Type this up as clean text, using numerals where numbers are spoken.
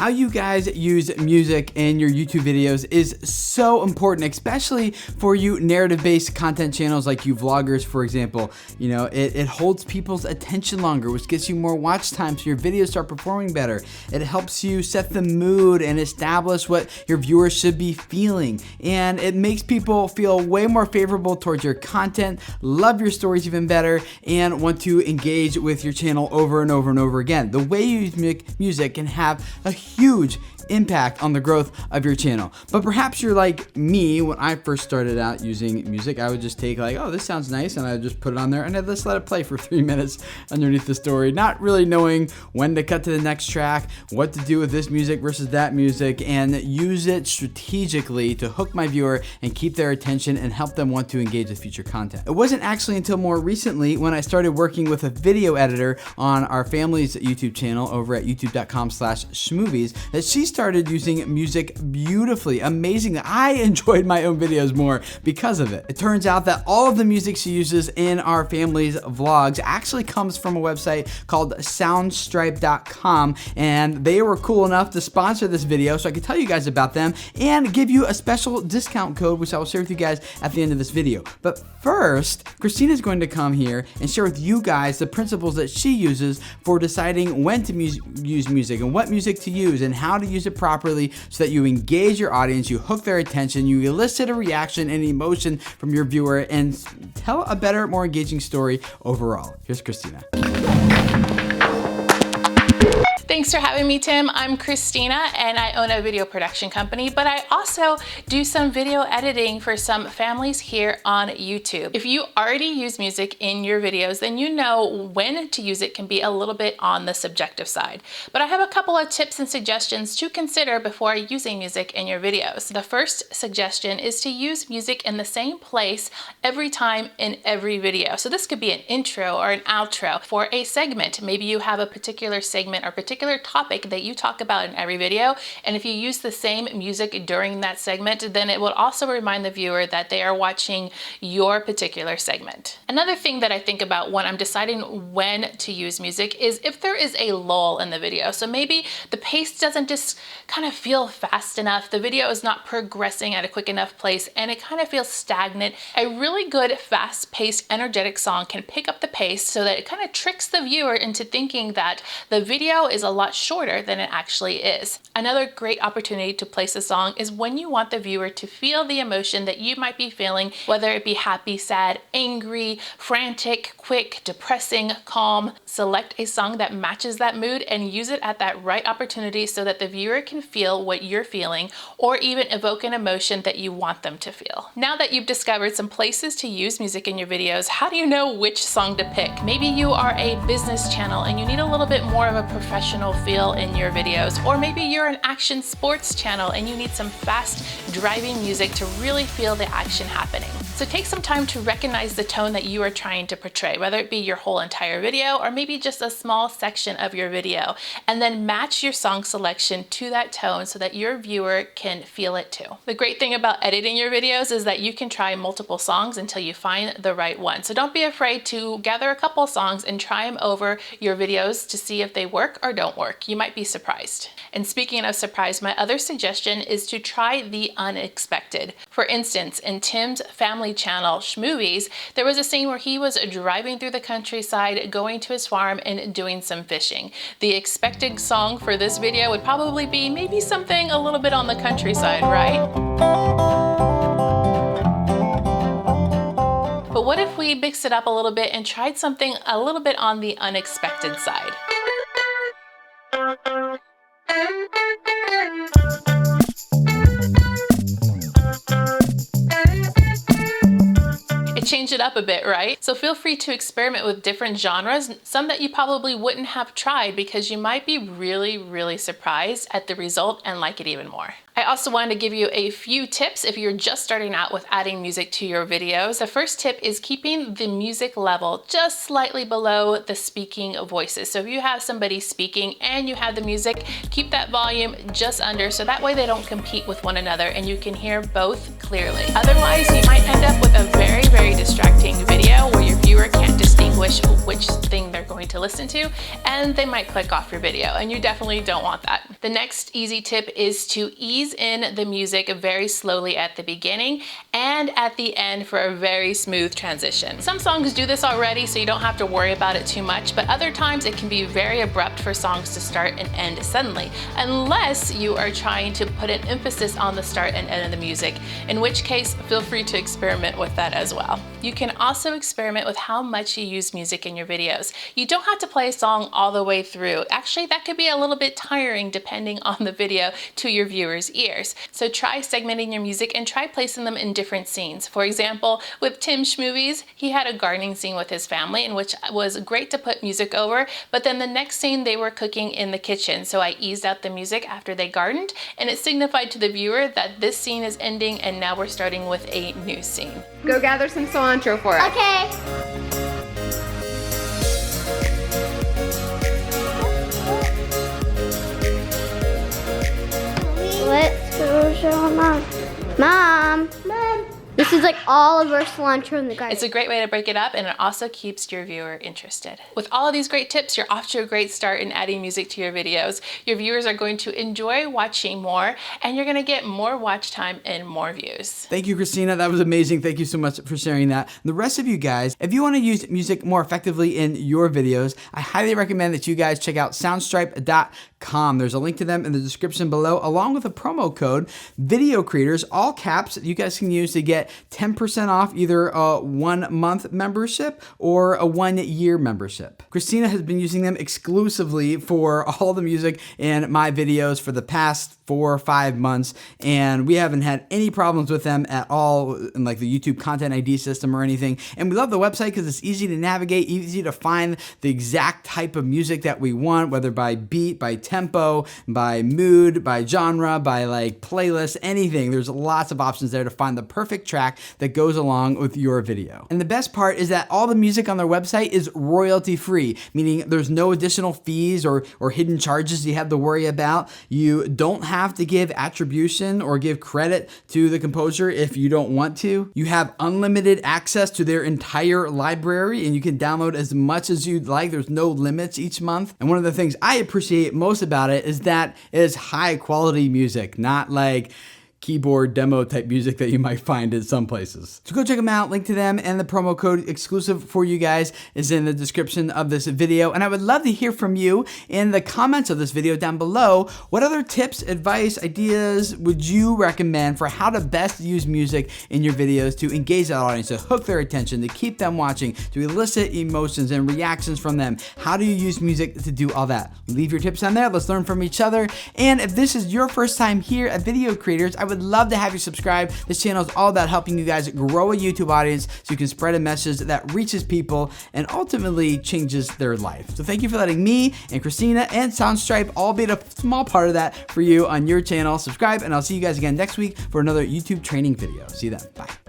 How you guys use music in your YouTube videos is so important, especially for you narrative-based content channels like you vloggers, for example. You know, it holds people's attention longer, which gets you more watch time, so your videos start performing better. It helps you set the mood and establish what your viewers should be feeling. And it makes people feel way more favorable towards your content, love your stories even better, and want to engage with your channel over and over and over again. The way you use music can have a huge impact on the growth of your channel. But perhaps you're like me. When I first started out using music, I would just take like, oh, this sounds nice, and I would just put it on there and I'd just let it play for 3 minutes underneath the story, not really knowing when to cut to the next track, what to do with this music versus that music, and use it strategically to hook my viewer and keep their attention and help them want to engage with future content. It wasn't actually until more recently when I started working with a video editor on our family's YouTube channel over at youtube.com/shmovies that she started using music beautifully, amazingly. I enjoyed my own videos more because of it. It turns out that all of the music she uses in our family's vlogs actually comes from a website called soundstripe.com, and they were cool enough to sponsor this video so I could tell you guys about them and give you a special discount code, which I will share with you guys at the end of this video. But first, Christina is going to come here and share with you guys the principles that she uses for deciding when to use music and what music to use and how to use it properly so that you engage your audience, you hook their attention, you elicit a reaction and emotion from your viewer, and tell a better, more engaging story overall. Here's Christina. Thanks for having me, Tim. I'm Christina and I own a video production company, but I also do some video editing for some families here on YouTube. If you already use music in your videos, then you know when to use it can be a little bit on the subjective side. But I have a couple of tips and suggestions to consider before using music in your videos. The first suggestion is to use music in the same place every time in every video. So this could be an intro or an outro for a segment. Maybe you have a particular segment or particular topic that you talk about in every video, and if you use the same music during that segment, then it will also remind the viewer that they are watching your particular segment. Another thing that I think about when I'm deciding when to use music is if there is a lull in the video. So maybe the pace doesn't just kind of feel fast enough, the video is not progressing at a quick enough pace, and it kind of feels stagnant. A really good fast-paced, energetic song can pick up the pace so that it kind of tricks the viewer into thinking that the video is a lot shorter than it actually is. Another great opportunity to place a song is when you want the viewer to feel the emotion that you might be feeling, whether it be happy, sad, angry, frantic, quick, depressing, calm. Select a song that matches that mood and use it at that right opportunity so that the viewer can feel what you're feeling or even evoke an emotion that you want them to feel. Now that you've discovered some places to use music in your videos, how do you know which song to pick? Maybe you are a business channel and you need a little bit more of a professional feel in your videos, or maybe you're an action sports channel and you need some fast driving music to really feel the action happening. So take some time to recognize the tone that you are trying to portray, whether it be your whole entire video or maybe just a small section of your video, and then match your song selection to that tone so that your viewer can feel it too. The great thing about editing your videos is that you can try multiple songs until you find the right one. So don't be afraid to gather a couple songs and try them over your videos to see if they work or don't work. You might be surprised. And speaking of surprise, my other suggestion is to try the unexpected. For instance, in Tim's family channel, Shmovies, there was a scene where he was driving through the countryside, going to his farm and doing some fishing. The expected song for this video would probably be maybe something a little bit on the countryside, right? But what if we mixed it up a little bit and tried something a little bit on the unexpected side? Change it up a bit, right? So feel free to experiment with different genres, some that you probably wouldn't have tried because you might be really surprised at the result and like it even more. I also wanted to give you a few tips if you're just starting out with adding music to your videos. The first tip is keeping the music level just slightly below the speaking voices. So if you have somebody speaking and you have the music, keep that volume just under so that way they don't compete with one another and you can hear both clearly. Otherwise, you might end up with a very, very distracting video where your viewer can't distinguish which thing they're going to listen to, and they might click off your video, and you definitely don't want that. The next easy tip is to ease in the music very slowly at the beginning and at the end for a very smooth transition. Some songs do this already, so you don't have to worry about it too much, but other times it can be very abrupt for songs to start and end suddenly, unless you are trying to put an emphasis on the start and end of the music, in which case feel free to experiment with that as well. You can also experiment with how much you use music in your videos. You don't have to play a song all the way through. Actually, that could be a little bit tiring depending on the video to your viewers' ears. So try segmenting your music and try placing them in different scenes. For example, with Tim Schmovies, he had a gardening scene with his family in which was great to put music over, but then the next scene they were cooking in the kitchen. So I eased out the music after they gardened, and it signified to the viewer that this scene is ending and now we're starting with a new scene. Go gather some cilantro for us. Okay. Let's go show Mom. Mom. This is like all of our cilantro in the garden. It's a great way to break it up, and it also keeps your viewer interested. With all of these great tips, you're off to a great start in adding music to your videos. Your viewers are going to enjoy watching more, and you're gonna get more watch time and more views. Thank you, Christina. That was amazing. Thank you so much for sharing that. And the rest of you guys, if you want to use music more effectively in your videos, I highly recommend that you guys check out soundstripe.com. There's a link to them in the description below, along with a promo code, VIDEOCREATORS, all caps, that you guys can use to get 10% off either a 1-month membership or a 1-year membership. Christina has been using them exclusively for all the music in my videos for the past 4 or 5 months, and we haven't had any problems with them at all in like the YouTube Content ID system or anything. And we love the website because it's easy to navigate, easy to find the exact type of music that we want, whether by beat, by tempo, by mood, by genre, by like playlist, anything. There's lots of options there to find the perfect track that goes along with your video. And the best part is that all the music on their website is royalty free, meaning there's no additional fees or hidden charges you have to worry about. You don't have to give attribution or give credit to the composer if you don't want to. You have unlimited access to their entire library, and you can download as much as you'd like. There's no limits each month. And one of the things I appreciate most about it is that it is high quality music, not like keyboard demo type music that you might find in some places. So go check them out, link to them, and the promo code exclusive for you guys is in the description of this video. And I would love to hear from you in the comments of this video down below. What other tips, advice, ideas would you recommend for how to best use music in your videos to engage that audience, to hook their attention, to keep them watching, to elicit emotions and reactions from them? How do you use music to do all that? Leave your tips on there. Let's learn from each other. And if this is your first time here at Video Creators, I would love to have you subscribe. This channel is all about helping you guys grow a YouTube audience so you can spread a message that reaches people and ultimately changes their life. So thank you for letting me and Christina and Soundstripe all be a small part of that for you on your channel. Subscribe, and I'll see you guys again next week for another YouTube training video. See you then. Bye.